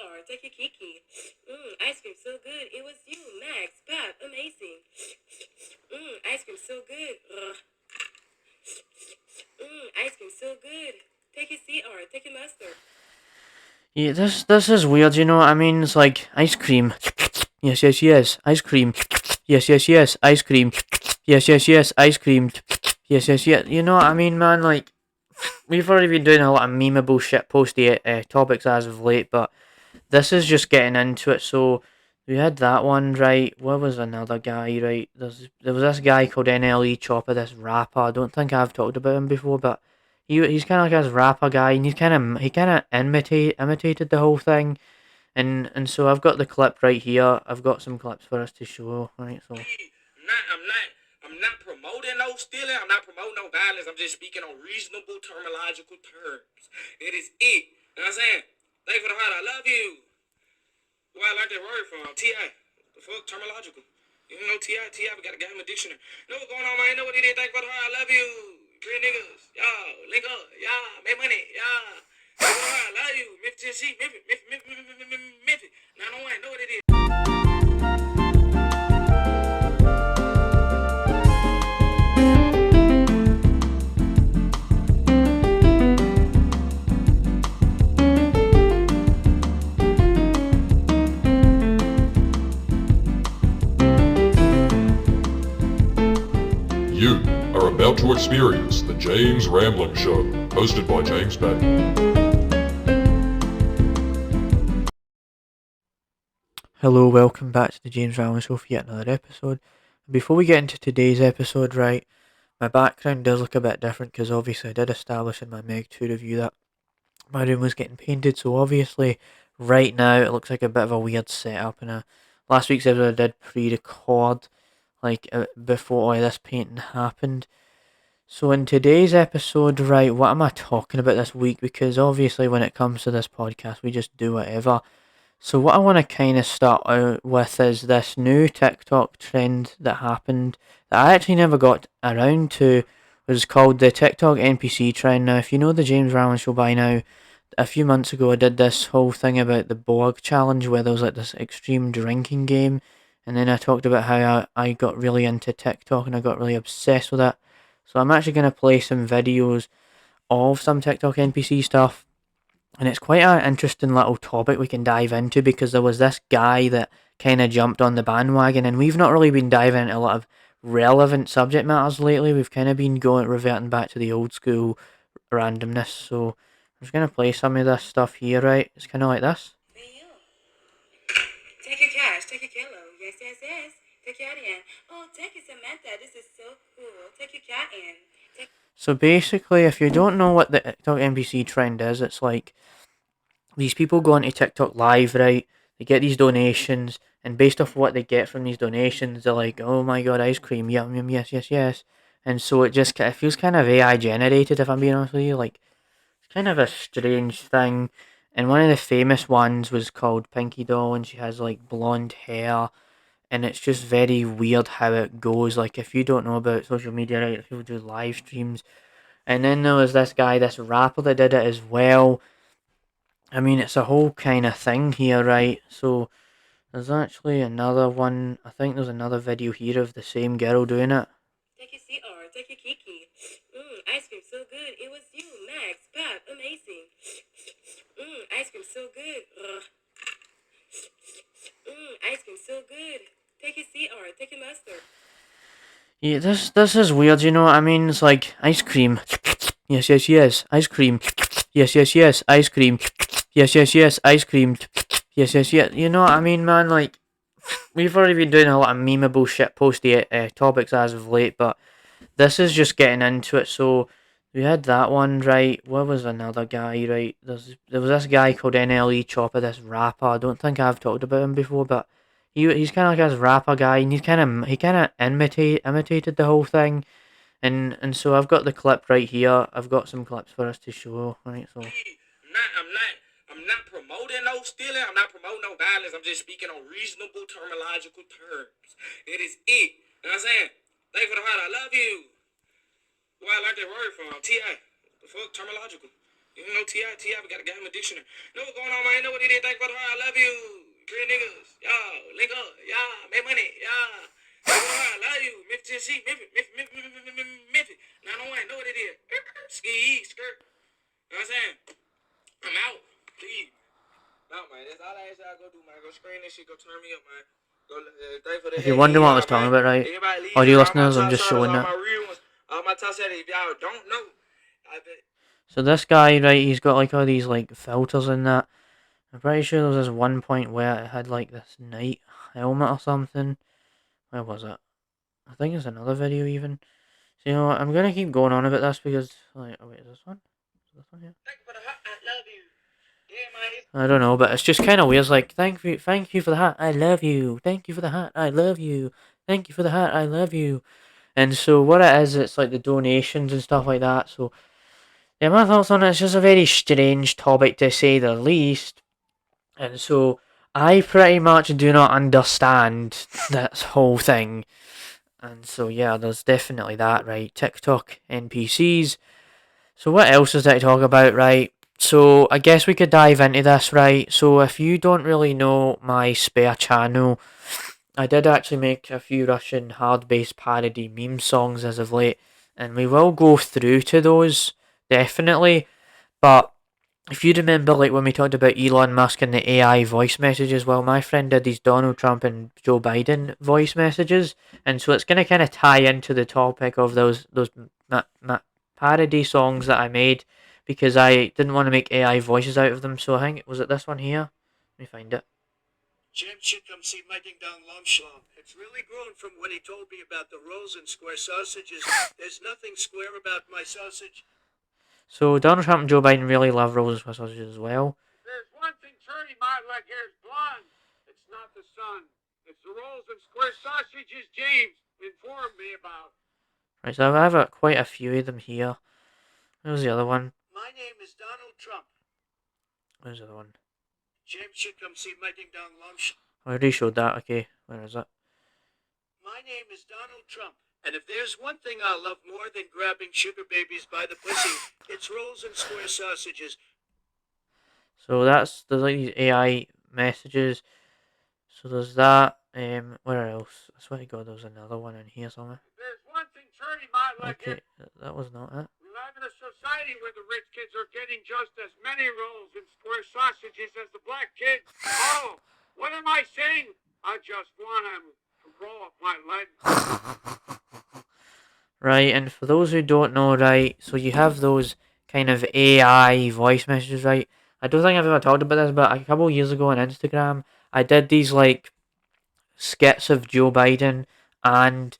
or take your kiki. Ice cream so good. It was you, Max, Pop, amazing. Ice cream so good. Ice cream so good. Take your seat or take your mustard. Yeah, this is weird, you know what I mean? It's like ice cream. Yes, yes, yes. Ice cream. Yes, yes, yes. Ice cream. Yes, yes, yes. Ice cream. Yes, yes, yes. You know what I mean, man? Like, we've already been doing a lot of memeable shit posty topics as of late, but this is just getting into it. So we had that one, right? What was another guy, right? There was this guy called NLE Chopper, this rapper. I don't think I've talked about him before, but he's kind of like this rapper guy, and he kind of imitated the whole thing, and so I've got the clip right here. I've got some clips for us to show, right? So. I'm not promoting no stealing. I'm not promoting no violence. I'm just speaking on reasonable terminological terms. That is it. You know what I'm saying? Thank you for the heart. I love you. Where I learned that word from? T.I. The fuck? Terminological. You don't know T.I.? T.I. We gotta get him a dictionary. Know what's going on, man? Know what it is? Thank you for the heart. I love you. Real niggas. Y'all. Link up. Y'all. Make money. Y'all. Thank you for the heart. I love you. Memphis, Tennessee. Memphis. 901. Know what it is. You are about to experience the James Rambling Show, hosted by James Batty. Hello, welcome back to the James Rambling Show for yet another episode. Before we get into today's episode, right, my background does look a bit different because obviously I did establish in my Meg 2 review that my room was getting painted, so obviously right now it looks like a bit of a weird setup, and last week's episode I did pre-record like before all this painting happened. So in today's episode, right, what am I talking about this week? Because obviously when it comes to this podcast, we just do whatever. So what I want to kind of start out with is this new TikTok trend that happened that I actually never got around to. It was called the TikTok NPC trend. Now, if you know the James Rowland Show by now, a few months ago I did this whole thing about the Borg challenge where there was like this extreme drinking game, and then I talked about how I got really into TikTok and I got really obsessed with it. So I'm actually going to play some videos of some TikTok NPC stuff, and it's quite an interesting little topic we can dive into because there was this guy that kind of jumped on the bandwagon, and we've not really been diving into a lot of relevant subject matters lately. We've kind of been reverting back to the old school randomness. So I'm just gonna play some of this stuff here, right? It's kind of like this. Hey, you. Take your cash. Take your kilo. Yes, yes, yes. Take your in. Oh, take your Samantha. This is so cool. Take your cat in. So basically, if you don't know what the TikTok NPC trend is, it's like these people go onto TikTok live, right? They get these donations, and based off what they get from these donations, they're like, "Oh my god, ice cream, yum yum, yes yes yes," and so it feels kind of AI generated, if I'm being honest with you. Like, it's kind of a strange thing. And one of the famous ones was called Pinky Doll, and she has like blonde hair, and it's just very weird how it goes. Like, if you don't know about social media, right, people do live streams, and then there was this guy, this rapper that did it as well. I mean, it's a whole kind of thing here, right? So there's actually another one. I think there's another video here of the same girl doing it. Take your seat or take your kiki. Ice cream so good. It was you, Max, Pop, amazing. Ice cream so good. Ice cream so good. Take your seat or take your mustard. Yeah, this is weird. You know what I mean? It's like ice cream. Yes, yes, yes. Ice cream. Yes, yes, yes. Ice cream. Yes, yes, yes. Ice cream. Yes, yes, yes. You know what I mean, man? Like, we've already been doing a lot of memeable shit posty topics as of late, but this is just getting into it. So we had that one, right? What was another guy, right? There was this guy called NLE Chopper, this rapper. I don't think I've talked about him before, but he's kind of like this rapper guy, and he kind of imitated the whole thing, and so I've got the clip right here. I've got some clips for us to show, right? So. I'm not promoting no stealing. I'm not promoting no violence. I'm just speaking on reasonable terminological terms. That is it. You know what I'm saying? Thank you for the heart. I love you. Where I learned that word from? T.I. The fuck? Terminological. You know T.I. we gotta get him a dictionary. Know what's going on, man? Know what he did? Thank for the heart. I love you. Real niggas. Y'all, link up. Y'all, make money. Y'all. I love you. Memphis, Tennessee. Memphis. 901. Know what it is? Ski, skirt. You know what I'm saying? I'm out. Please. No, man. That's all I ask y'all go do, man. Go screen this shit. Go turn me up, man. Go, thank for the If you're wondering what I was talking about, right? Audio listeners, I'm just showing that. All my top settings, if y'all don't know, I bet. So this guy, right, he's got like all these like filters in that. I'm pretty sure there was this one point where it had like this knight helmet or something. Where was it? I think it's another video even. So you know what, I'm gonna keep going on about this because like, oh wait, is this one? Is this one here? Thank you for the heart. I love you. Yeah, man. I don't know, but it's just kind of weird. It's like, thank you for the hat. I love you. Thank you for the hat. I love you. Thank you for the hat. I love you. And so what it is, it's like the donations and stuff like that. So yeah, my thoughts on it, it's just a very strange topic to say the least. And so I pretty much do not understand this whole thing. And so yeah, there's definitely that, right? TikTok NPCs. So what else is there to talk about, right? So I guess we could dive into this, right? So if you don't really know my spare channel, I did actually make a few Russian hard-based parody meme songs as of late, and we will go through to those, definitely. But if you remember, like when we talked about Elon Musk and the AI voice messages, well, my friend did these Donald Trump and Joe Biden voice messages, and so it's going to kind of tie into the topic of those parody songs that I made because I didn't want to make AI voices out of them. So I think was it this one here? Let me find it. Jim should come see my ding dong lumshlong. It's really grown from when he told me about the rolls and square sausages. There's nothing square about my sausage. So Donald Trump and Joe Biden really love rolls and sausages as well. There's one thing turning my leg hair is blonde. It's not the sun. It's the rolls and square sausages James informed me about. Right, so I have quite a few of them here. Where's the other one? My name is Donald Trump. Where's the other one? James should come see my ding dong lumshlong. I already showed that. Okay, where is it? My name is Donald Trump. And if there's one thing I love more than grabbing sugar babies by the pussy, it's rolls and square sausages. So there's like these AI messages. So there's that. Where else? I swear to God, there's another one in here somewhere. There's one thing turning my leg hair. Okay, that was not it. We live in a society where the rich kids are getting just as many rolls and square sausages as the black kids. Oh, what am I saying? I just want to roll up my leg. Right, and for those who don't know, right, so you have those kind of AI voice messages, right? I don't think I've ever talked about this, but a couple of years ago on Instagram, I did these like skits of Joe Biden and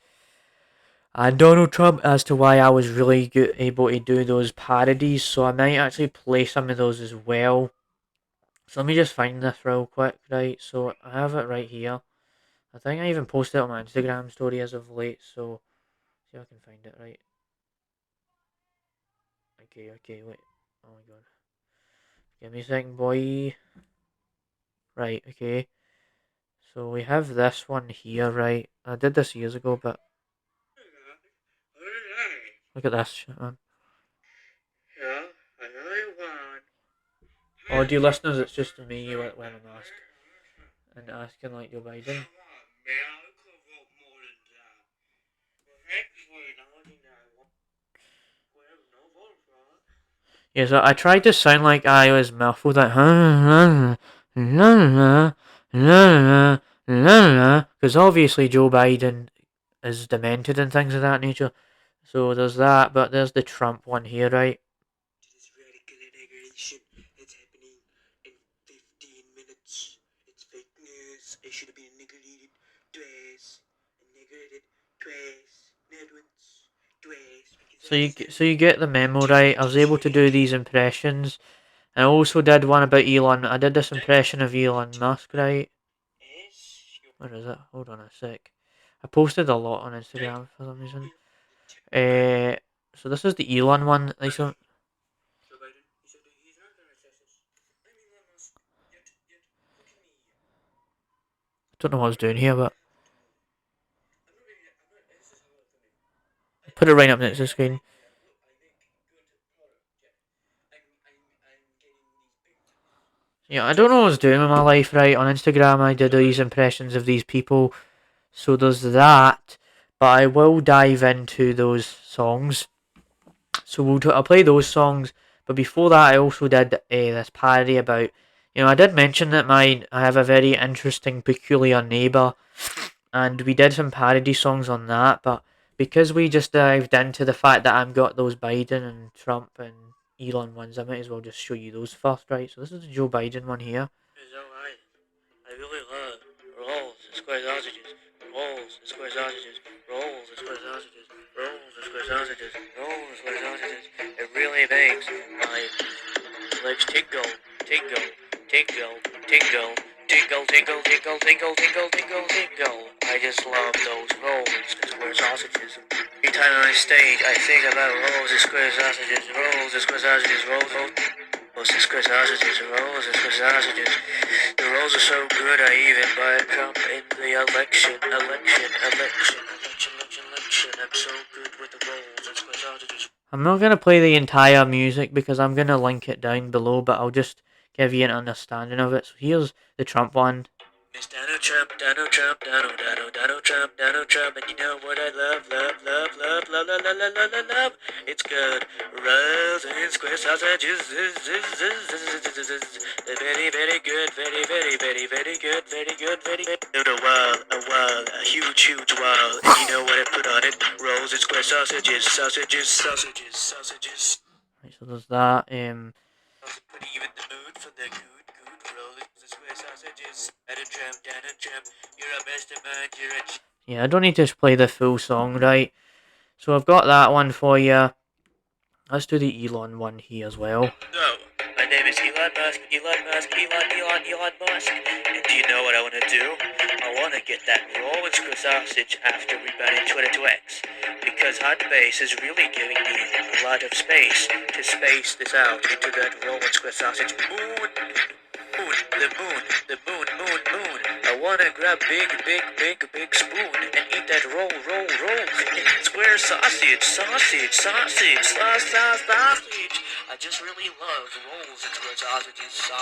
Donald Trump as to why I was really good, able to do those parodies. So I might actually play some of those as well. So let me just find this real quick, right? So I have it right here. I think I even posted it on my Instagram story as of late. So see if I can find it, right? Okay, wait. Oh my god. Give me a second, boy. Right, okay. So we have this one here, right? I did this years ago, but look at this shit, man. Yeah, I know you want. Audio listeners, it's just me when I'm asked. And asking like Joe Biden. Come on, man. I could vote more than that. Well, thankfully, no vote for it. Yeah, so I tried to sound like I was muffled, like because obviously Joe Biden is demented and things of that nature. So there's that, but there's the Trump one here, right? This radical integration that's happening in 15 minutes. It's fake news. It should have been niggered twice. Niggered twice. Not once. Twice. So you get the memo, right? I was able to do these impressions. I also did one about Elon. I did this impression of Elon Musk, right? Where is it? Hold on a sec. I posted a lot on Instagram for some reason. So this is the Elon one. Like so, I don't know what I was doing here, but put it right up next to the screen. Yeah, I don't know what I was doing with my life, right? On Instagram, I did these impressions of these people. So there's that. But I will dive into those songs. So I'll play those songs. But before that, I also did this parody about. I did mention that I have a very interesting, peculiar neighbour, and we did some parody songs on that. But because we just dived into the fact that I've got those Biden and Trump and Elon ones, I might as well just show you those first, right? So this is the Joe Biden one here. Is that right? I really love rolls and square sausages, rolls and square sausages, rolls and square sausages, rolls and square sausages, rolls and square sausages. It really makes my legs tingle, tingle, tingle, tingle, tingle, tingle, tingle, tingle, tingle, tingle, tingle. I just love those rolls and square sausages. Every time on stage, I think about rolls and square sausages, rolls and square sausages, rolls and square sausages, rolls and square sausages. The rolls are so good, I even buy Trump in the election. I'm so good with the rolls and square sausages. I'm not going to play the entire music because I'm going to link it down below, but I'll just give you an understanding of it. So here's the Trump one. Miss Donald Trump, Donald Trump, Donald Trump, Donald Trump, and you know what I love. It's good. Rolls and square sausages. They're very, very good. Very, very, very, very good. Very good. Very good. Build a wall, a huge, huge wall. And you know what I put on it? Rolls and square sausages. Right, so there's that. Put you in the mood for the good rolls and square sausages. Donald Trump, you're a mastermind. Yeah, I don't need to play the full song, right? So I've got that one for you. Let's do the Elon one here as well. No, my name is Elon Musk. Elon Musk. And do you know what I want to do? I want to get that roll and square sausage after we ban Twitter to X. Because Hotbase is really giving me a lot of space to space this out into that roll and square sausage. Moon. The moon. I wanna grab big spoon and eat that roll. Square sausage. I just really love rolls and square sausages.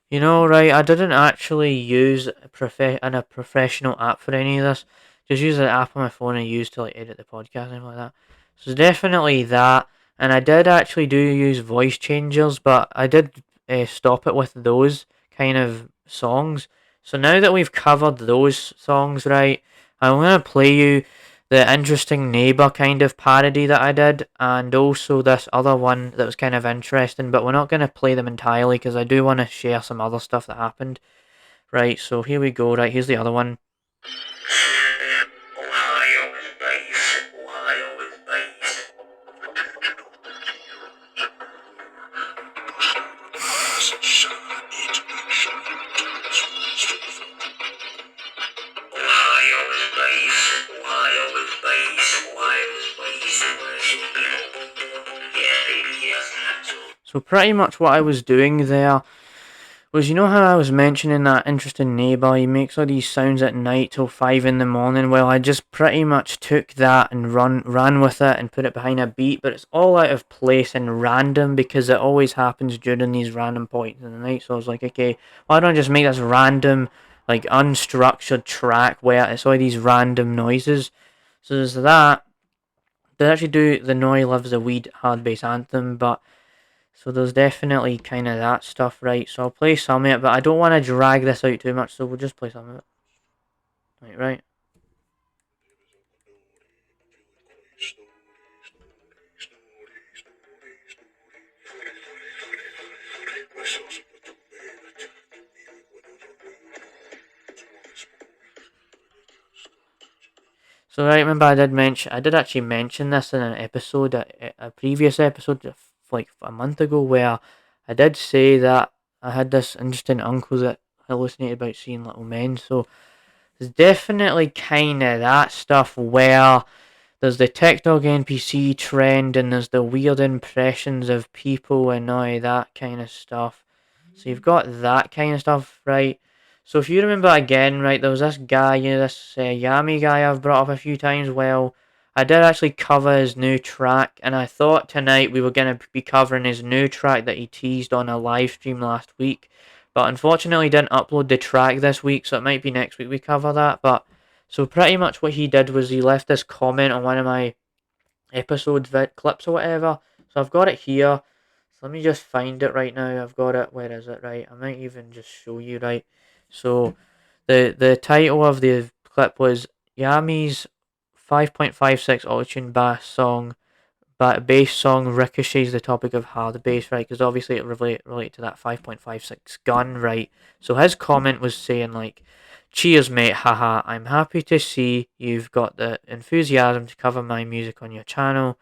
You know, right, I didn't actually use a professional app for any of this. Just use an app on my phone I use to like edit the podcast and anything like that. So definitely that. And I did actually do use voice changers, but I did stop it with those kind of songs. So now that we've covered those songs, right, I'm going to play you the interesting neighbour kind of parody that I did, and also this other one that was kind of interesting, but we're not going to play them entirely because I do want to share some other stuff that happened. Right, so here we go, right, here's the other one. So pretty much what I was doing there was, you know how I was mentioning that interesting neighbour, he makes all these sounds at night till 5 in the morning. Well, I just pretty much took that and ran with it and put it behind a beat, but it's all out of place and random because it always happens during these random points in the night. So I was like, okay, why don't I just make this random, like unstructured track where it's all these random noises. So there's that. They actually do the Noi Loves the Weed hard bass anthem, but so there's definitely kind of that stuff, right? So I'll play some of it, but I don't want to drag this out too much, so we'll just play some of it. Right. So right, remember I did actually mention this in an episode, a previous episode, like a month ago, where I did say that I had this interesting uncle that hallucinated about seeing little men. So there's definitely kind of that stuff where there's the TikTok NPC trend and there's the weird impressions of people and all that kind of stuff. So you've got that kind of stuff, right? So if you remember again, right, there was this guy, this Yami guy I've brought up a few times. Well, I did actually cover his new track, and I thought tonight we were going to be covering his new track that he teased on a live stream last week. But unfortunately, he didn't upload the track this week, so it might be next week we cover that. But so pretty much what he did was he left this comment on one of my episode clips or whatever. So I've got it here. So let me just find it right now. I've got it. Where is it? Right. I might even just show you. Right. So the title of the clip was Yami's 5.56 auto-tune bass song, but bass song ricochets the topic of hard bass, right? Because obviously it relate to that 5.56 gun, right? So his comment was saying like, "Cheers, mate, haha. I'm happy to see you've got the enthusiasm to cover my music on your channel.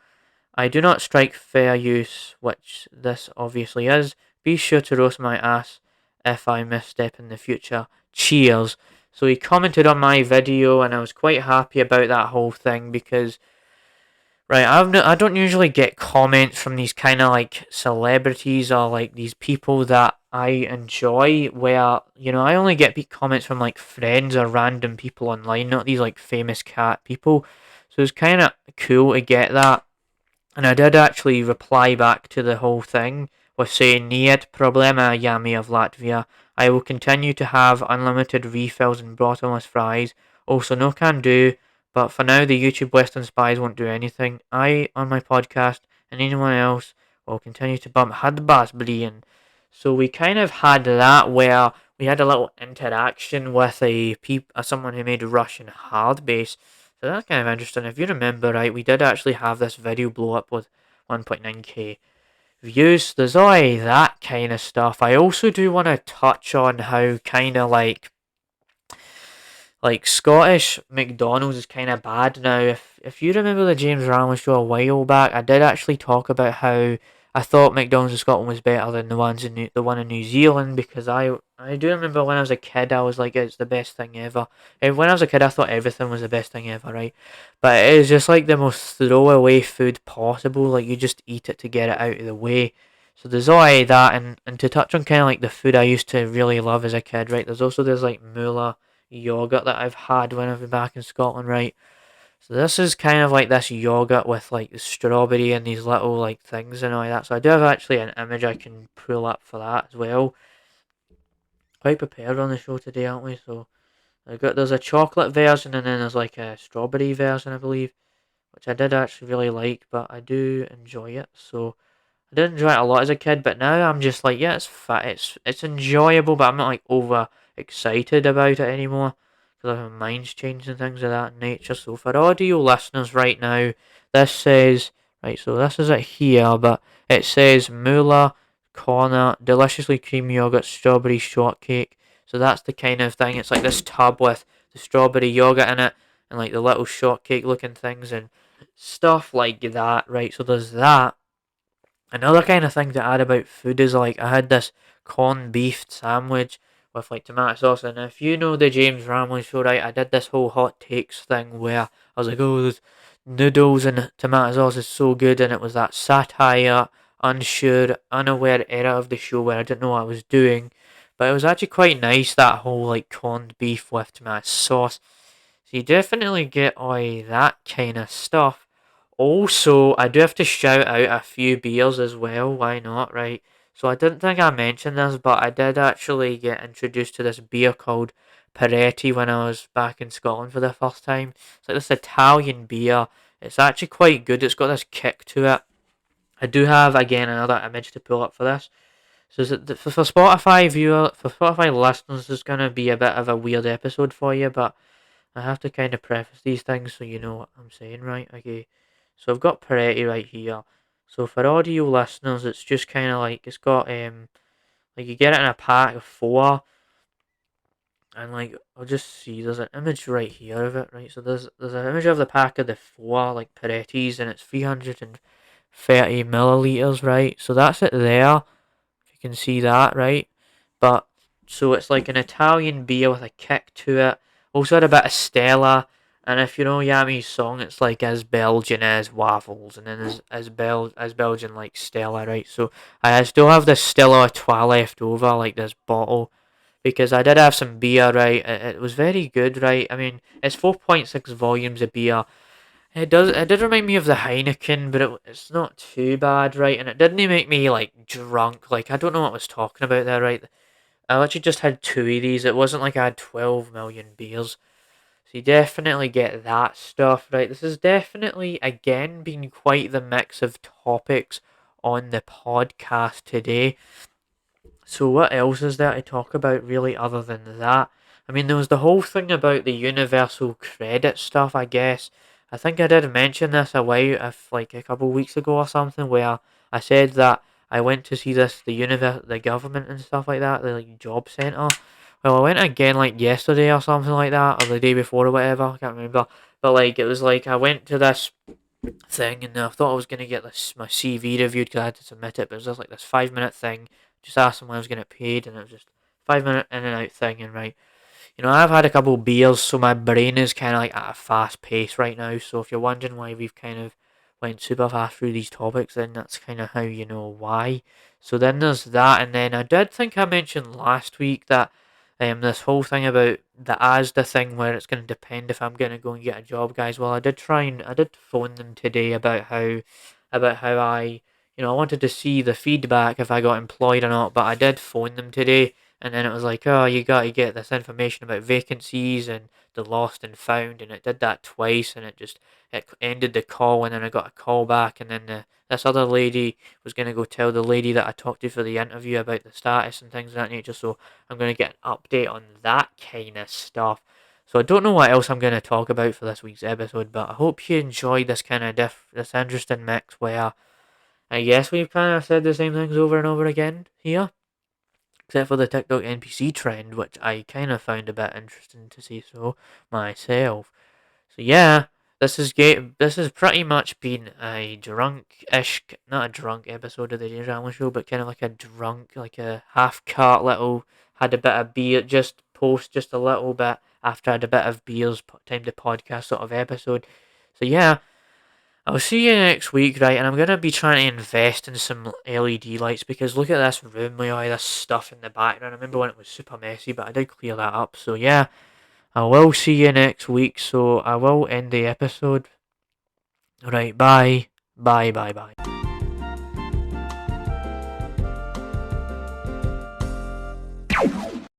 I do not strike fair use, which this obviously is. Be sure to roast my ass if I misstep in the future. Cheers." So he commented on my video, and I was quite happy about that whole thing because, right, I don't usually get comments from these kind of like celebrities or like these people that I enjoy. Where I only get comments from like friends or random people online, not these like famous cat people. So it's kind of cool to get that. And I did actually reply back to the whole thing with saying, Niet problema, Yami of Latvia. I will continue to have unlimited refills and bottomless fries. Also, no can do, but for now, the YouTube Western Spies won't do anything. I, on my podcast, and anyone else, will continue to bump Had Bass Brian. So we kind of had that where we had a little interaction with someone who made Russian hard bass. So that's kind of interesting. If you remember right, we did actually have this video blow up with 1.9k views. There's already that kind of stuff. I also do want to touch on how kind of like Scottish McDonald's is kind of bad now. If you remember the James Ramley show a while back, I did actually talk about how I thought McDonald's in Scotland was better than the one in New Zealand because I do remember when I was a kid I was like it's the best thing ever. And when I was a kid I thought everything was the best thing ever, right? But it is just like the most throwaway food possible. Like you just eat it to get it out of the way. So there's already that, and to touch on kind of like the food I used to really love as a kid, right? There's like Moolah yogurt that I've had when I've been back in Scotland, right? So this is kind of like this yogurt with like the strawberry and these little like things and all that. So I do have actually an image I can pull up for that as well. Quite prepared on the show today, aren't we? So there's a chocolate version and then there's like a strawberry version, I believe, which I did actually really like, but I do enjoy it. So I did enjoy it a lot as a kid, but now I'm just like, yeah, it's fat, it's enjoyable, but I'm not like over excited about it anymore because my mind's changed and things of that nature. So for audio listeners right now, this says right. So this is it here, but it says Moolah Corner deliciously creamy yogurt strawberry shortcake. So that's the kind of thing. It's like this tub with the strawberry yogurt in it and like the little shortcake looking things and stuff like that. Right. So there's that. Another kind of thing to add about food is like I had this corned beef sandwich with like tomato sauce, and if you know the James Ramley show, right, I did this whole hot takes thing where I was like, oh, those noodles and tomato sauce is so good, and it was that satire, unsure, unaware era of the show where I didn't know what I was doing, but it was actually quite nice that whole like corned beef with tomato sauce. So you definitely get all that kind of stuff. Also, I do have to shout out a few beers as well. Why not, right? So I didn't think I mentioned this, but I did actually get introduced to this beer called Peretti when I was back in Scotland for the first time. It's like this Italian beer. It's actually quite good. It's got this kick to it. I do have again another image to pull up for this. So for Spotify listeners, there's gonna be a bit of a weird episode for you, but I have to kind of preface these things so you know what I'm saying, right? Okay. So I've got Peretti right here. So for audio listeners, it's just kind of like it's got like you get it in a pack of 4, and like I'll just see there's an image right here of it, right? So there's an image of the pack of the 4 like Perettis, and it's 330 milliliters, right? So that's it there. If you can see that, right? But so it's like an Italian beer with a kick to it. Also had a bit of Stella. And if you know Yami's song, it's like as Belgian as waffles, and then as Belgian like Stella, right? So I still have this Stella Artois left over, like this bottle, because I did have some beer, right? It was very good, right? I mean, it's 4.6 volumes of beer, It does. It did remind me of the Heineken, but it's not too bad, right? And it didn't make me like drunk. Like I don't know what I was talking about there, right? I literally just had two of these. It wasn't like I had 12 million beers. So you definitely get that stuff, right? This has definitely again been quite the mix of topics on the podcast today. So what else is there to talk about really other than that? I mean, there was the whole thing about the universal credit stuff, I guess. I think I did mention this if like a couple of weeks ago or something, where I said that I went to see the government and stuff like that, the like job centre. Well, I went again like yesterday or something like that, or the day before or whatever. I can't remember. But like it was like I went to this thing, and I thought I was gonna get my CV reviewed because I had to submit it, but it was just like this 5 minute thing. Just asked them when I was gonna get paid, and it was just 5 minute in and out thing. And right, I've had a couple beers, so my brain is kind of like at a fast pace right now. So if you're wondering why we've kind of went super fast through these topics, then that's kind of how you know why. So then there's that, and then I did think I mentioned last week that this whole thing about the ASDA thing where it's going to depend if I'm going to go and get a job, guys. Well, I did phone them today about how I wanted to see the feedback if I got employed or not, but I did phone them today, and then it was like, oh, you got to get this information about vacancies and the lost and found, and it did that twice, and it ended the call, and then I got a call back, and then this other lady was going to go tell the lady that I talked to for the interview about the status and things of that nature, so I'm going to get an update on that kind of stuff. So I don't know what else I'm going to talk about for this week's episode, but I hope you enjoyed this kind of this interesting mix where I guess we've kind of said the same things over and over again here, except for the TikTok NPC trend, which I kind of found a bit interesting to see so myself. So yeah, this has pretty much been a drunk-ish, not a drunk episode of the James Allen Show, but kind of like a drunk, like a half-cut little, had a bit of beer, just post just a little bit after I had a bit of beers, time to podcast sort of episode. So yeah, I'll see you next week, right? And I'm gonna be trying to invest in some LED lights because look at this room with all this stuff in the background. I remember when it was super messy, but I did clear that up. So yeah, I will see you next week. So I will end the episode. Right, bye, bye, bye, bye.